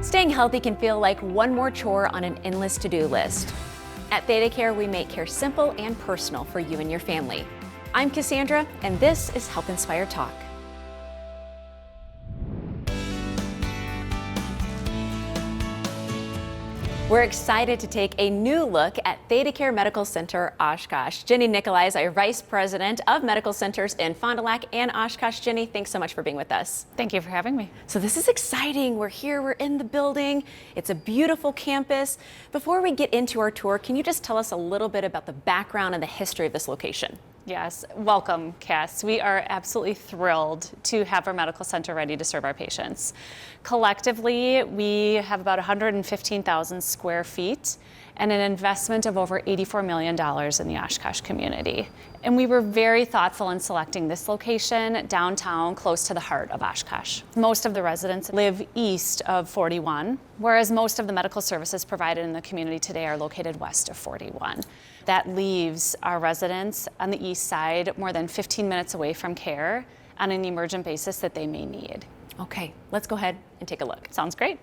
Staying healthy can feel like one more chore on an endless to-do list. At ThedaCare, we make care simple and personal for you and your family. I'm Cassandra, and this is Health Inspired Talk. We're excited to take a new look at ThedaCare Medical Center-Oshkosh. Jenny Nikolai is our Vice President of Medical Centers in Fond du Lac and Oshkosh. Jenny, thanks so much for being with us. Thank you for having me. So this is exciting. We're here, we're in the building. It's a beautiful campus. Before we get into our tour, can you just tell us a little bit about the background and the history of this location? Yes, welcome, Cass. We are absolutely thrilled to have our medical center ready to serve our patients. Collectively, we have about 115,000 square feet and an investment of over $84 million in the Oshkosh community. And we were very thoughtful in selecting this location downtown, close to the heart of Oshkosh. Most of the residents live east of 41, whereas most of the medical services provided in the community today are located west of 41. That leaves our residents on the east side more than 15 minutes away from care on an emergent basis that they may need. Okay, let's go ahead and take a look. Sounds great.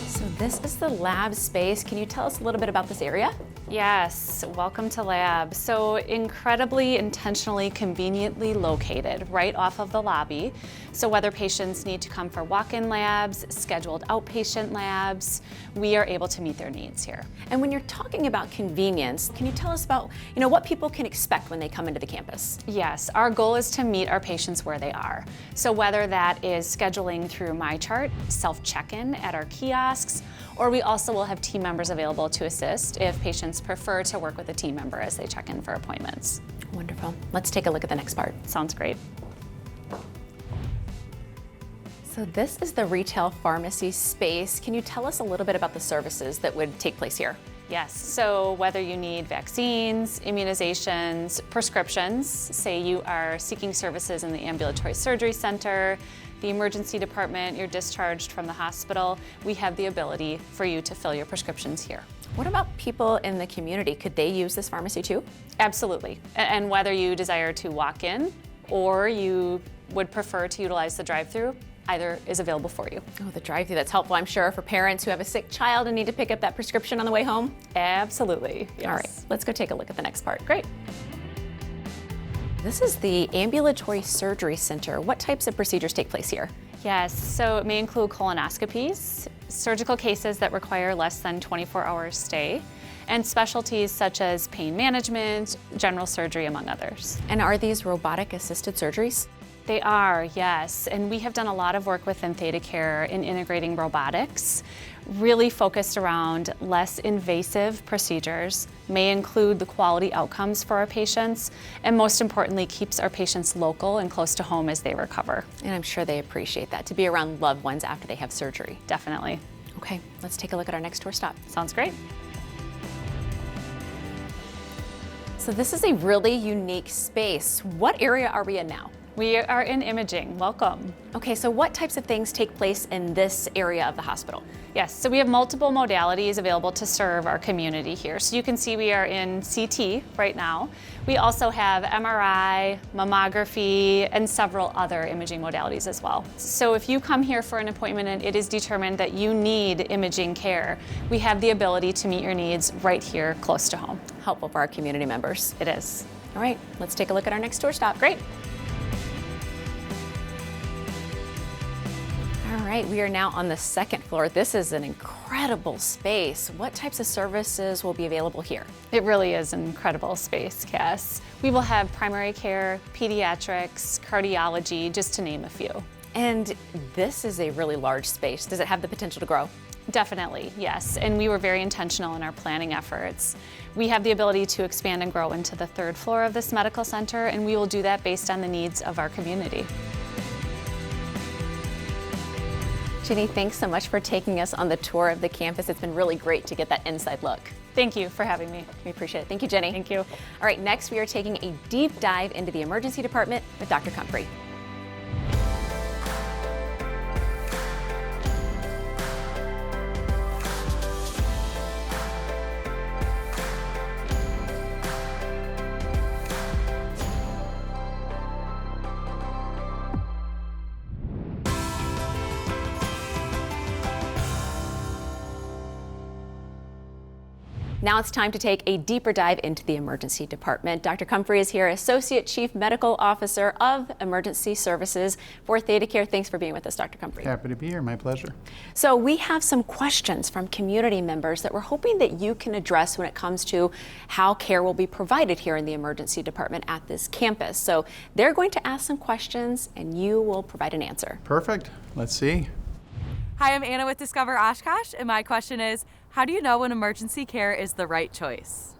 So this is the lab space. Can you tell us a little bit about this area? Yes, welcome to lab. So incredibly, intentionally, conveniently located right off of the lobby. So whether patients need to come for walk-in labs, scheduled outpatient labs, we are able to meet their needs here. And when you're talking about convenience, can you tell us about, what people can expect when they come into the campus? Yes, our goal is to meet our patients where they are. So whether that is scheduling through MyChart, self-check-in at our kiosks, or we also will have team members available to assist if patients prefer to work with a team member as they check in for appointments. Wonderful. Let's take a look at the next part. Sounds great. So this is the retail pharmacy space. Can you tell us a little bit about the services that would take place here? Yes, so whether you need vaccines, immunizations, prescriptions, say you are seeking services in the ambulatory surgery center, the emergency department, you're discharged from the hospital, we have the ability for you to fill your prescriptions here. What about people in the community? Could they use this pharmacy too? Absolutely, and whether you desire to walk in or you would prefer to utilize the drive-through, either is available for you. Oh, the drive-through, that's helpful, I'm sure, for parents who have a sick child and need to pick up that prescription on the way home. Absolutely, yes. All right, let's go take a look at the next part. Great. This is the ambulatory surgery center. What types of procedures take place here? Yes, so it may include colonoscopies, surgical cases that require less than 24-hour stay, and specialties such as pain management, general surgery, among others. And are these robotic-assisted surgeries? They are, yes, and we have done a lot of work within ThedaCare in integrating robotics, really focused around less invasive procedures, may include the quality outcomes for our patients, and most importantly, keeps our patients local and close to home as they recover. And I'm sure they appreciate that, to be around loved ones after they have surgery. Definitely. Okay, let's take a look at our next tour stop. Sounds great. So this is a really unique space. What area are we in now? We are in imaging. Welcome. Okay, so what types of things take place in this area of the hospital? Yes, so we have multiple modalities available to serve our community here. So you can see we are in CT right now. We also have MRI, mammography, and several other imaging modalities as well. So if you come here for an appointment and it is determined that you need imaging care, we have the ability to meet your needs right here close to home. Helpful for our community members. It is. All right, let's take a look at our next tour stop. Great. All right, we are now on the second floor. This is an incredible space. What types of services will be available here? It really is an incredible space, Cass. We will have primary care, pediatrics, cardiology, just to name a few. And this is a really large space. Does it have the potential to grow? Definitely, yes. And we were very intentional in our planning efforts. We have the ability to expand and grow into the third floor of this medical center, and we will do that based on the needs of our community. Jenny, thanks so much for taking us on the tour of the campus. It's been really great to get that inside look. Thank you for having me. We appreciate it. Thank you, Jenny. Thank you. All right, next we are taking a deep dive into the emergency department with Dr. Kumprey. Now it's time to take a deeper dive into the emergency department. Dr. Kumprey is here, Associate Chief Medical Officer of Emergency Services for ThedaCare. Thanks for being with us, Dr. Kumprey. Happy to be here, my pleasure. So we have some questions from community members that we're hoping that you can address when it comes to how care will be provided here in the emergency department at this campus. So they're going to ask some questions and you will provide an answer. Perfect. Let's see. Hi, I'm Anna with Discover Oshkosh, and my question is, how do you know when emergency care is the right choice?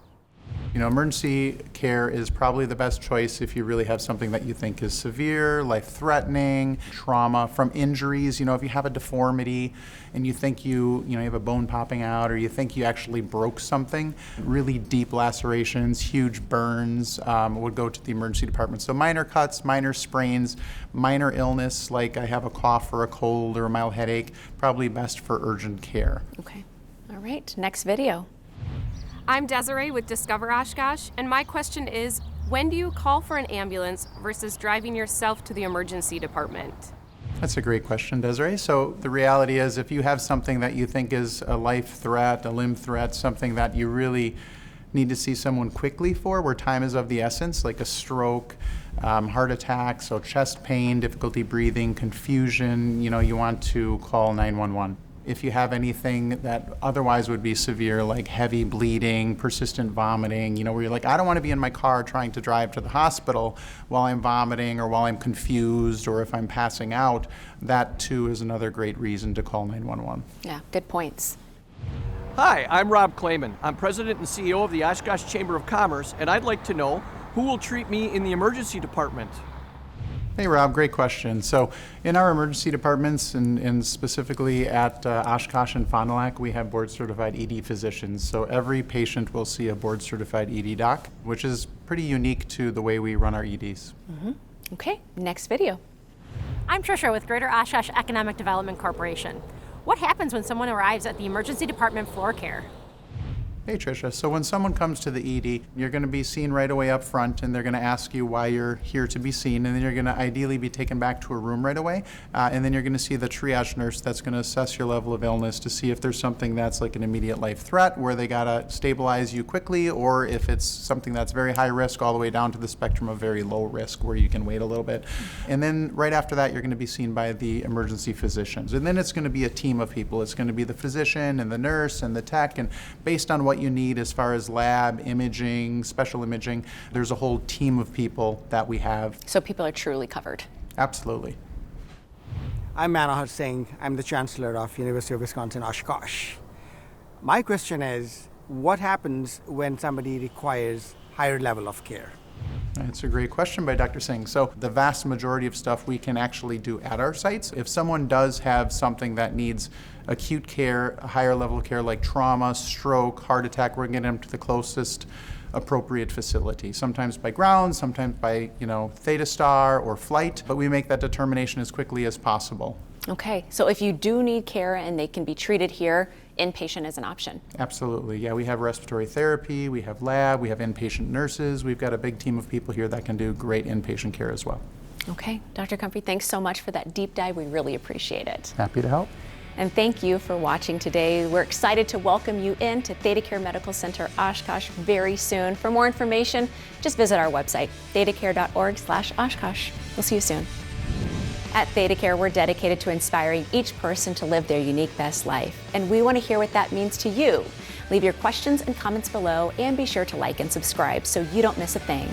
You know, emergency care is probably the best choice if you really have something that you think is severe, life-threatening, trauma from injuries. You know, if you have a deformity and you think you have a bone popping out, or you think you actually broke something, really deep lacerations, huge burns would go to the emergency department. So minor cuts, minor sprains, minor illness like I have a cough or a cold or a mild headache, probably best for urgent care. Okay. All right. Next video. I'm Desiree with Discover Oshkosh, and my question is, when do you call for an ambulance versus driving yourself to the emergency department? That's a great question, Desiree. So the reality is, if you have something that you think is a life threat, a limb threat, something that you really need to see someone quickly for, where time is of the essence, like a stroke, heart attack, so chest pain, difficulty breathing, confusion, you want to call 911. If you have anything that otherwise would be severe, like heavy bleeding, persistent vomiting, where you're like, I don't want to be in my car trying to drive to the hospital while I'm vomiting or while I'm confused or if I'm passing out, that too is another great reason to call 911. Yeah, good points. Hi, I'm Rob Clayman. I'm President and CEO of the Oshkosh Chamber of Commerce, and I'd like to know who will treat me in the emergency department. Hey Rob, great question. So in our emergency departments and specifically at Oshkosh and Fond du Lac, we have board certified ED physicians. So every patient will see a board certified ED doc, which is pretty unique to the way we run our EDs. Mm-hmm. Okay, next video. I'm Trisha with Greater Oshkosh Economic Development Corporation. What happens when someone arrives at the emergency department for care? Hey Tricia, so when someone comes to the ED, you're going to be seen right away up front, and they're going to ask you why you're here to be seen, and then you're going to ideally be taken back to a room right away, and then you're going to see the triage nurse that's going to assess your level of illness to see if there's something that's like an immediate life threat where they got to stabilize you quickly, or if it's something that's very high risk all the way down to the spectrum of very low risk where you can wait a little bit. And then right after that, you're going to be seen by the emergency physicians, and then it's going to be a team of people. It's going to be the physician and the nurse and the tech, and based on what you need as far as lab, imaging, special imaging, there's a whole team of people that we have. So people are truly covered. Absolutely. I'm Manohar Singh. I'm the Chancellor of University of Wisconsin-Oshkosh. My question is, what happens when somebody requires higher level of care? That's a great question by Dr. Singh. So the vast majority of stuff we can actually do at our sites. If someone does have something that needs acute care, a higher level of care like trauma, stroke, heart attack, we're getting them to the closest appropriate facility. Sometimes by ground, sometimes by, ThedaStar or flight, but we make that determination as quickly as possible. Okay, so if you do need care and they can be treated here, inpatient is an option. Absolutely, yeah, we have respiratory therapy, we have lab, we have inpatient nurses, we've got a big team of people here that can do great inpatient care as well. Okay, Dr. Kumprey, thanks so much for that deep dive. We really appreciate it. Happy to help. And thank you for watching today. We're excited to welcome you into ThedaCare Medical Center-Oshkosh very soon. For more information, just visit our website, thedacare.org/Oshkosh. We'll see you soon. At ThedaCare, we're dedicated to inspiring each person to live their unique best life. And we want to hear what that means to you. Leave your questions and comments below, and be sure to like and subscribe so you don't miss a thing.